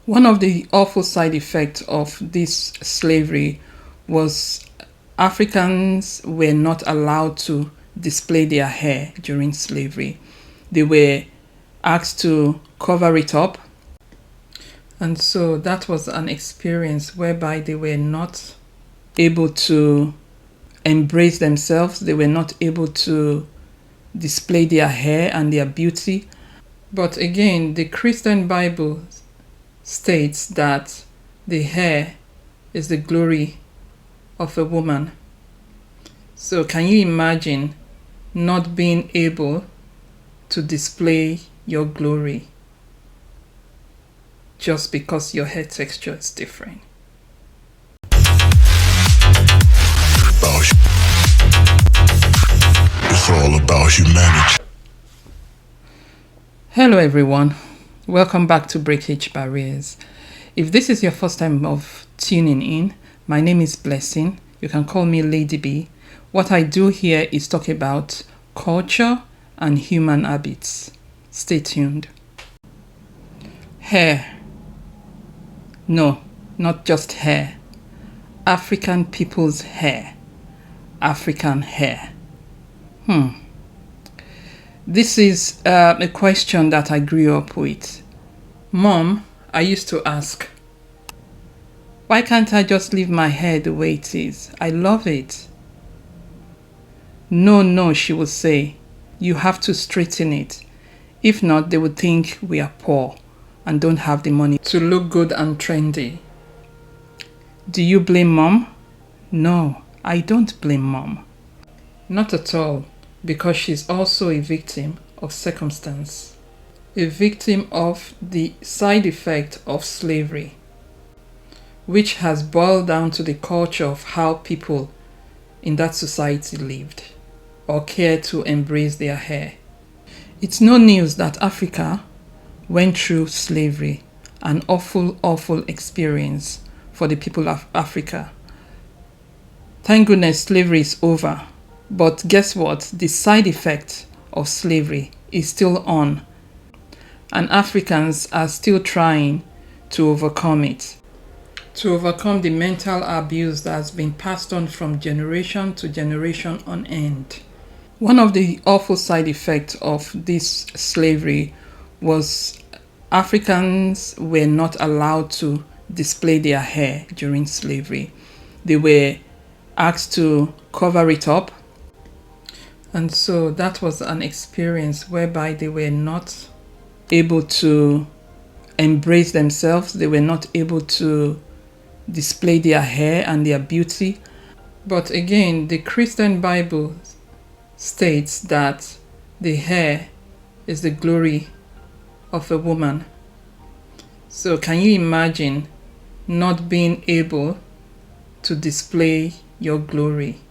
One of the awful side effects of this slavery was Africans were not allowed to display their hair during slavery. They were asked to cover it up. And so that was an experience whereby they were not able to embrace themselves. They were not able to display their hair and their beauty. But again, the Christian Bible states that the hair is the glory of a woman. So can you imagine not being able to display your glory just because your hair texture is different? It's all about humanity. Hello everyone, welcome back to breakHbarriers. If this is your first time of tuning in, my name is Blessing. You can call me Lady B. What I do here is talk about culture and human habits. Stay tuned. Hair. No, not just hair. African people's hair. African hair. This is a question that I grew up with. Mom, I used to ask, why can't I just leave my hair the way it is? I love it. No, she would say, you have to straighten it. If not, they would think we are poor and don't have the money to look good and trendy. Do you blame Mom? No, I don't blame Mom. Not at all, because she's also a victim of circumstance, a victim of the side effect of slavery, which has boiled down to the culture of how people in that society lived or cared to embrace their hair. It's no news that Africa went through slavery, an awful experience for the people of Africa. Thank goodness slavery is over. But guess what? The side effect of slavery is still on, and Africans are still trying to overcome it, to overcome the mental abuse that has been passed on from generation to generation on end. One of the awful side effects of this slavery was Africans were not allowed to display their hair during slavery. They were asked to cover it up. And so that was an experience whereby they were not able to embrace themselves. They were not able to display their hair and their beauty. But again, the Christian Bible states that the hair is the glory of a woman. So can you imagine not being able to display your glory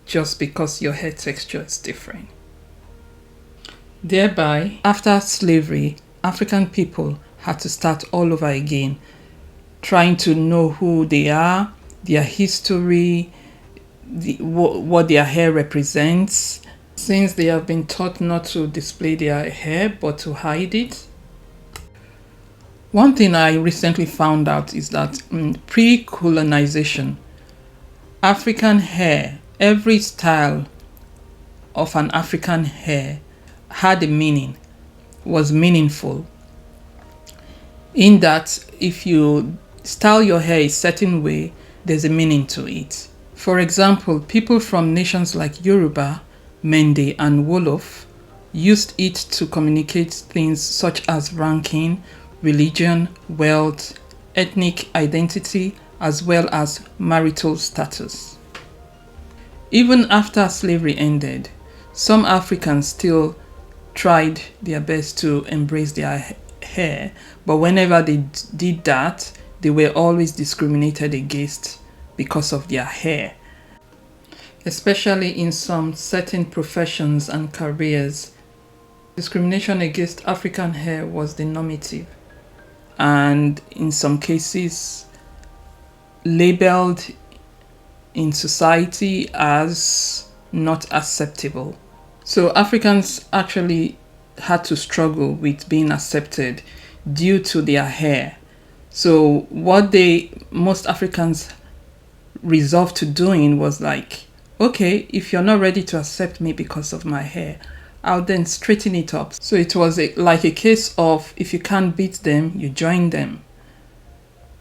just because your hair texture is different? Thereby, after slavery, African people had to start all over again, trying to know who they are, their history, what their hair represents, since they have been taught not to display their hair but to hide it. One thing I recently found out is that in pre-colonization, African hair, every style of an African hair had a meaning, was meaningful. In that, if you style your hair a certain way, there's a meaning to it. For example, people from nations like Yoruba, Mende, and Wolof used it to communicate things such as ranking, religion, wealth, ethnic identity, as well as marital status. Even after slavery ended, some Africans still tried their best to embrace their hair, but whenever they did that, they were always discriminated against because of their hair. Especially in some certain professions and careers, discrimination against African hair was the normative, and in some cases labeled in society as not acceptable. So Africans actually had to struggle with being accepted due to their hair. So what most Africans resolved to doing was like, okay, if you're not ready to accept me because of my hair, I'll then straighten it up. So it was like a case of, if you can't beat them, you join them.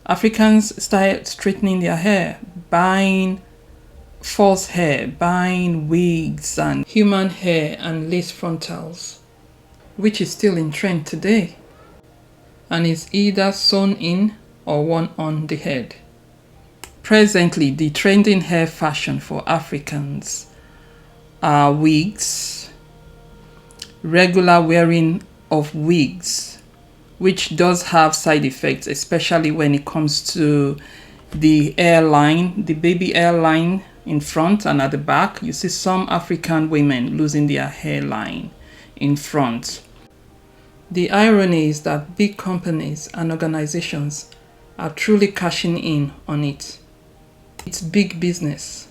Africans started straightening their hair, buying false hair, buying wigs and human hair and lace frontals, which is still in trend today and is either sewn in or worn on the head. Presently, the trending hair fashion for Africans are wigs, regular wearing of wigs, which does have side effects, especially when it comes to the hairline, the baby hairline in front and at the back. You see some African women losing their hairline in front. The irony is that big companies and organizations are truly cashing in on it. It's big business.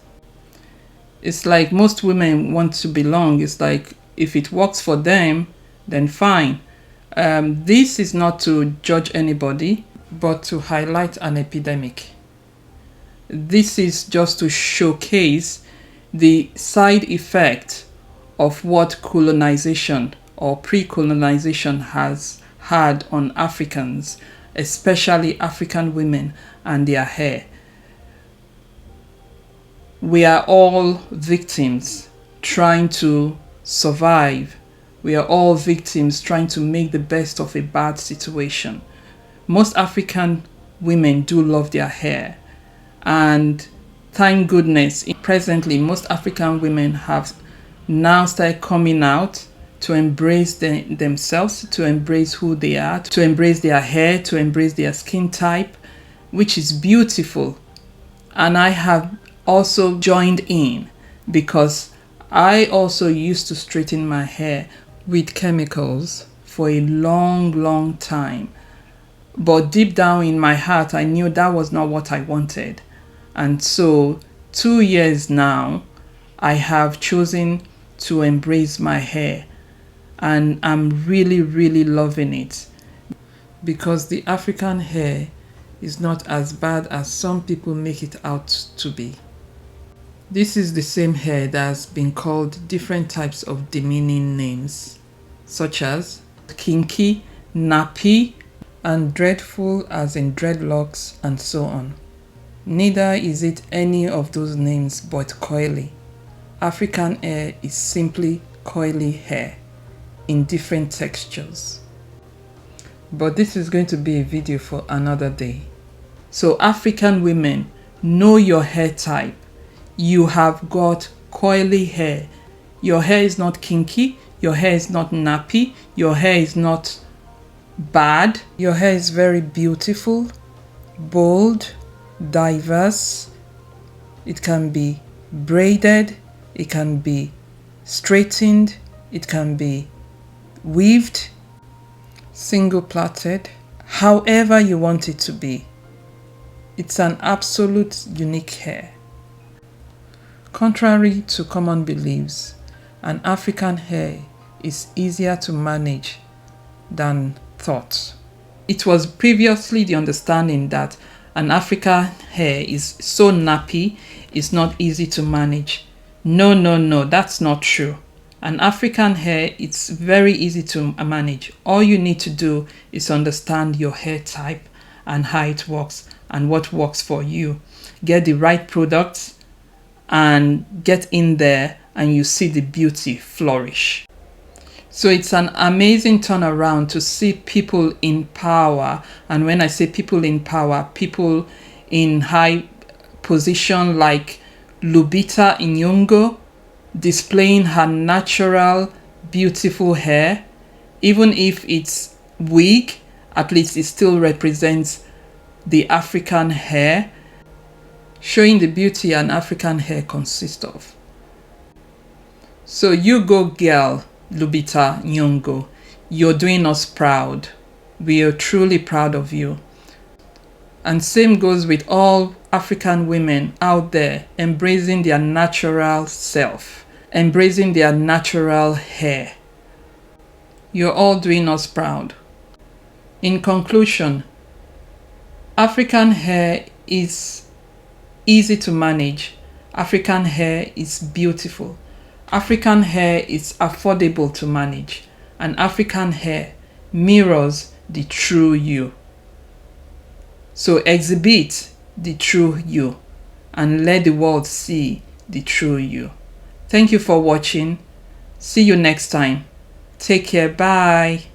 It's like most women want to belong. It's like, if it works for them, then fine. This is not to judge anybody, but to highlight an epidemic. This is just to showcase the side effect of what colonization or pre-colonization has had on Africans, especially African women and their hair. We are all victims trying to survive. We are all victims trying to make the best of a bad situation. Most African women do love their hair, and thank goodness, presently most African women have now started coming out to embrace themselves, to embrace who they are, to embrace their hair, to embrace their skin type, which is beautiful. And I have also joined in, because I also used to straighten my hair with chemicals for a long time. But deep down in my heart, I knew that was not what I wanted. And so 2 years now, I have chosen to embrace my hair. And I'm really loving it, because the African hair is not as bad as some people make it out to be. This is the same hair that has been called different types of demeaning names, such as kinky, nappy, and dreadful as in dreadlocks, and so on. Neither is it any of those names but coily. African hair is simply coily hair in different textures. But this is going to be a video for another day. So African women, know your hair type. You have got coily hair. Your hair is not kinky. Your hair is not nappy. Your hair is not bad. Your hair is very beautiful, bold, diverse. It can be braided. It can be straightened. It can be weaved, single plaited, however you want it to be. It's an absolute unique hair. Contrary to common beliefs, an African hair is easier to manage than thought. It was previously the understanding that an African hair is so nappy, it's not easy to manage. No, that's not true. An African hair, it's very easy to manage. All you need to do is understand your hair type and how it works and what works for you. Get the right products and get in there, and you see the beauty flourish. So it's an amazing turnaround to see people in power. And when I say people in power, people in high position like Lupita Nyong'o displaying her natural, beautiful hair. Even if it's wig, at least it still represents the African hair, showing the beauty an African hair consists of. So you go, girl, Lupita Nyong'o. You're doing us proud. We are truly proud of you. And same goes with all African women out there embracing their natural self, embracing their natural hair. You're all doing us proud. In conclusion, African hair is easy to manage. African hair is beautiful. African hair is affordable to manage. And African hair mirrors the true you. So exhibit the true you and let the world see the true you. Thank you for watching. See you next time. Take care. Bye.